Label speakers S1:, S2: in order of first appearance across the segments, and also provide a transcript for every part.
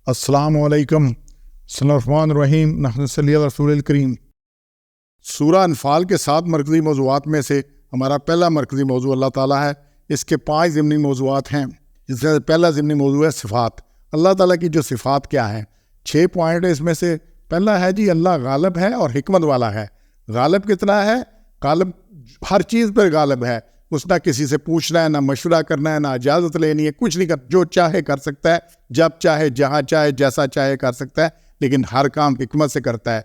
S1: السلام علیکم، بسم اللہ الرحمن الرحیم، نحمد صلی اللہ رسول الکریم۔ سورہ انفال کے 7 مرکزی موضوعات میں سے ہمارا پہلا مرکزی موضوع اللہ تعالیٰ ہے۔ اس کے 5 ضمنی موضوعات ہیں، جس میں پہلا ضمنی موضوع ہے صفات۔ اللہ تعالیٰ کی جو صفات کیا ہیں، 6 پوائنٹ ہے اس میں سے۔ پہلا ہے جی اللہ غالب ہے اور حکمت والا ہے۔ غالب کتنا ہے؟ غالب ہر چیز پر غالب ہے، اس نہ کسی سے پوچھنا ہے، نہ مشورہ کرنا ہے، نہ اجازت لینی ہے، کچھ نہیں جو چاہے کر سکتا ہے، جب چاہے، جہاں چاہے، جیسا چاہے کر سکتا ہے، لیکن ہر کام حکمت سے کرتا ہے۔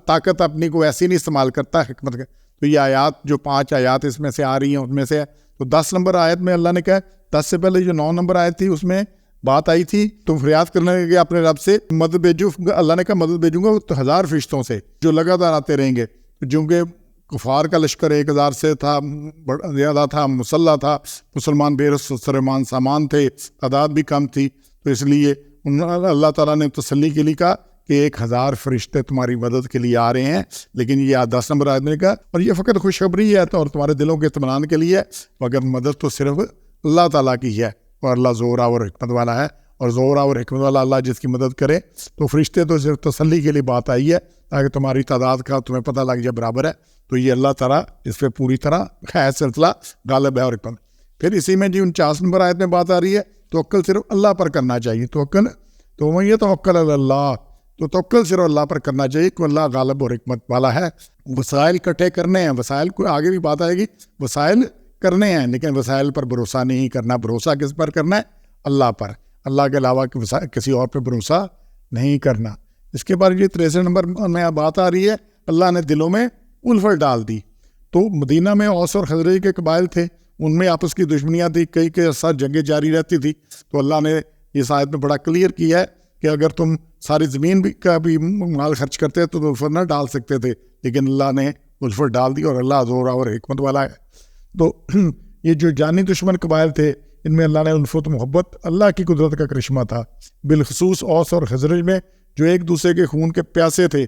S1: طاقت اپنی کو ایسی نہیں استعمال کرتا، حکمت کا۔ تو یہ آیات جو 5 آیات اس میں سے آ رہی ہیں ان میں سے ہے۔ تو 10 نمبر آیت میں اللہ نے کہا، 10 سے پہلے جو 9 نمبر آیت تھی اس میں بات آئی تھی تم فریاد کرنے لگے اپنے رب سے مدد بھیجو۔ اللہ نے کہا مدد بھیجوں گا تو 1000 فرشتوں سے جو لگاتار آتے رہیں گے، چونکہ کفار کا لشکر 1000 سے تھا، زیادہ تھا، مسلح تھا، مسلمان بے سرمان سامان تھے، تعداد بھی کم تھی، تو اس لیے اللہ تعالیٰ نے تسلی کے لیے کہا کہ 1000 فرشتے تمہاری مدد کے لیے آ رہے ہیں۔ لیکن یہ 10 نمبر آدمی نے کہا اور یہ فقط خوشخبری ہے اور تمہارے دلوں کے اطمینان کے لیے ہے، مگر مدد تو صرف اللہ تعالیٰ کی ہے، اور اللہ زور آور حکمت والا ہے، اور زور آور حکمت والا اللہ جس کی مدد کرے۔ تو فرشتے تو صرف تسلی کے لیے بات آئی ہے تاکہ تمہاری تعداد کا تمہیں پتہ لگ جائے برابر ہے۔ تو یہ اللہ تعالیٰ اس پہ پوری طرح ہے سلسلہ غالب ہے اور حکمت۔ پھر اسی میں جی 49 نمبر آیت میں بات آ رہی ہے توکل صرف اللہ پر کرنا چاہیے۔ توکل تو وہ یہ توکل اللہ، تو توکل صرف اللہ پر کرنا چاہیے کہ اللہ غالب اور حکمت والا ہے۔ وسائل اکٹھے کرنے ہیں، وسائل کو آگے بھی بات آئے گی، وسائل کرنے ہیں لیکن وسائل پر بھروسہ نہیں کرنا۔ بھروسہ کس پر کرنا ہے؟ اللہ پر، اللہ کے علاوہ کسی اور پہ بھروسہ نہیں کرنا۔ اس کے بعد یہ 63 نمبر میں بات آ رہی ہے اللہ نے دلوں میں الفت ڈال دی۔ تو مدینہ میں اوس اور خزرج کے قبائل تھے، ان میں آپس کی دشمنیاں تھی، کئی عرصہ جنگیں جاری رہتی تھی۔ تو اللہ نے اس آیت میں بڑا کلیئر کیا ہے کہ اگر تم ساری زمین کا بھی مال خرچ کرتے تو الفت نہ ڈال سکتے تھے، لیکن اللہ نے الفت ڈال دی، اور اللہ زور اور حکمت والا ہے۔ تو یہ جو جانی دشمن قبائل تھے ان میں اللہ نے الفت محبت اللہ کی قدرت کا کرشمہ تھا۔ بالخصوص اوس اور خزرج میں جو ایک دوسرے کے خون کے پیاسے تھے،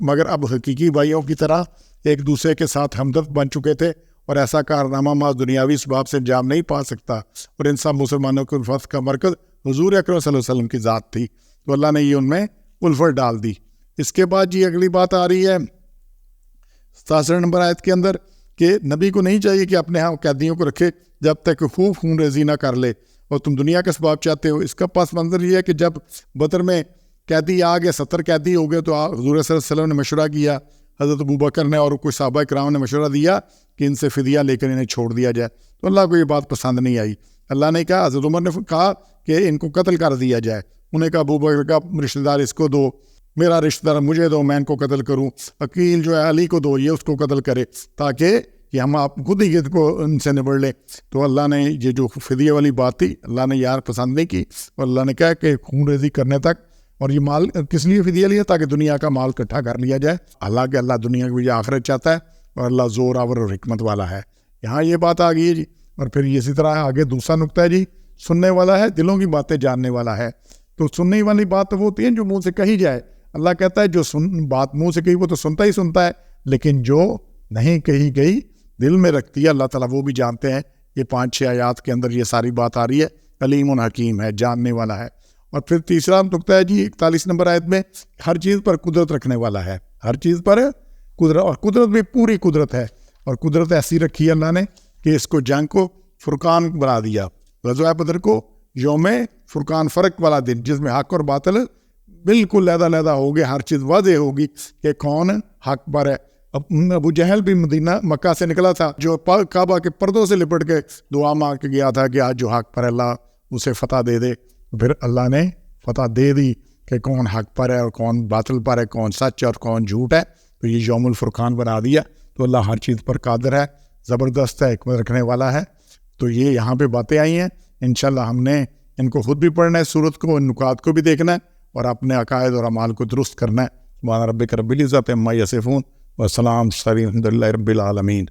S1: مگر اب حقیقی بھائیوں کی طرح ایک دوسرے کے ساتھ ہمدرد بن چکے تھے، اور ایسا کارنامہ محض دنیاوی اسباب سے انجام نہیں پا سکتا، اور ان سب مسلمانوں کے الفت کا مرکز حضور اکرم صلی اللہ علیہ وسلم کی ذات تھی۔ تو اللہ نے یہ ان میں الفت ڈال دی۔ اس کے بعد جی اگلی بات آ رہی ہے 67 نمبر آیت کے اندر کہ نبی کو نہیں چاہیے کہ اپنے ہاں قیدیوں کو رکھے جب تک خوب خون ریزی نہ کر لے، اور تم دنیا کا اسباب چاہتے ہو۔ اس کا پس منظر یہ ہے کہ جب بدر میں قیدی آ گئے، 70 قیدی ہو گئے، تو حضور صلی اللہ علیہ وسلم نے مشورہ کیا، حضرت ابوبکر نے اور کچھ صحابہ کرام نے مشورہ دیا کہ ان سے فدیہ لے کر انہیں چھوڑ دیا جائے۔ تو اللہ کو یہ بات پسند نہیں آئی۔ اللہ نے کہا، حضرت عمر نے کہا کہ ان کو قتل کر دیا جائے۔ انہیں کہا ابوبکر کا رشتہ دار اس کو دو، میرا رشتہ دار مجھے دو، میں ان کو قتل کروں۔ عقیل جو ہے علی کو دو، یہ اس کو قتل کرے، تاکہ کہ ہم آپ خود ہی کو ان سے نبڑ لیں۔ تو اللہ نے یہ جو فدیہ والی بات تھی اللہ نے یار پسند نہیں کی، اور اللہ نے کہا کہ خون ریزی کرنے تک، اور یہ مال کس لیے فدیہ لیا؟ تاکہ دنیا کا مال اکٹھا کر لیا جائے۔ حالانکہ اللہ دنیا کی آخرت چاہتا ہے، اور اللہ زور آور اور حکمت والا ہے۔ یہاں یہ بات آ گئی ہے جی۔ اور پھر اسی طرح آگے دوسرا نقطہ ہے جی، سننے والا ہے، دلوں کی باتیں جاننے والا ہے۔ تو سننے والی بات وہ ہوتی ہے جو منہ سے کہی جائے۔ اللہ کہتا ہے جو بات منہ سے کہی وہ تو سنتا ہی سنتا ہے، لیکن جو نہیں کہی گئی دل میں رکھتی ہے اللہ تعالیٰ وہ بھی جانتے ہیں۔ یہ 5-6 آیات کے اندر یہ ساری بات آ رہی ہے، علیم و حکیم ہے، جاننے والا ہے۔ اور پھر تیسرا نقطہ ہے جی 41 نمبر آیت میں، ہر چیز پر قدرت رکھنے والا ہے۔ ہر چیز پر قدرت، اور قدرت بھی پوری قدرت ہے، اور قدرت ایسی رکھی ہے اللہ نے کہ اس کو جنگ کو فرقان بنا دیا۔ غزوہ بدر کو یوم فرقان، فرق والا دن، جس میں حق اور باطل بالکل علیحدہ ہو گئے، ہر چیز واضح ہوگی کہ کون حق پر ہے۔ ابو جہل بھی مکہ سے نکلا تھا، جو کعبہ کے پردوں سے لپٹ کے دعا مانگ کے گیا تھا کہ آج جو حق پر ہے اللہ اسے فتح دے دے۔ پھر اللہ نے فتح دے دی کہ کون حق پر ہے اور کون باطل پر ہے، کون سچ اور کون جھوٹ ہے۔ تو یہ یوم الفرقان بنا دیا۔ تو اللہ ہر چیز پر قادر ہے، زبردست ہے، حکمت رکھنے والا ہے۔ تو یہ یہاں پہ باتیں آئی ہیں، انشاءاللہ ہم نے ان کو خود بھی پڑھنا ہے، سورت کو، ان نکات کو بھی دیکھنا ہے، اور اپنے عقائد اور اعمال کو درست کرنا ہے۔ سبحان ربک رب العزۃ عما یصفون، وسلام علی الحمد للہ رب العالمین۔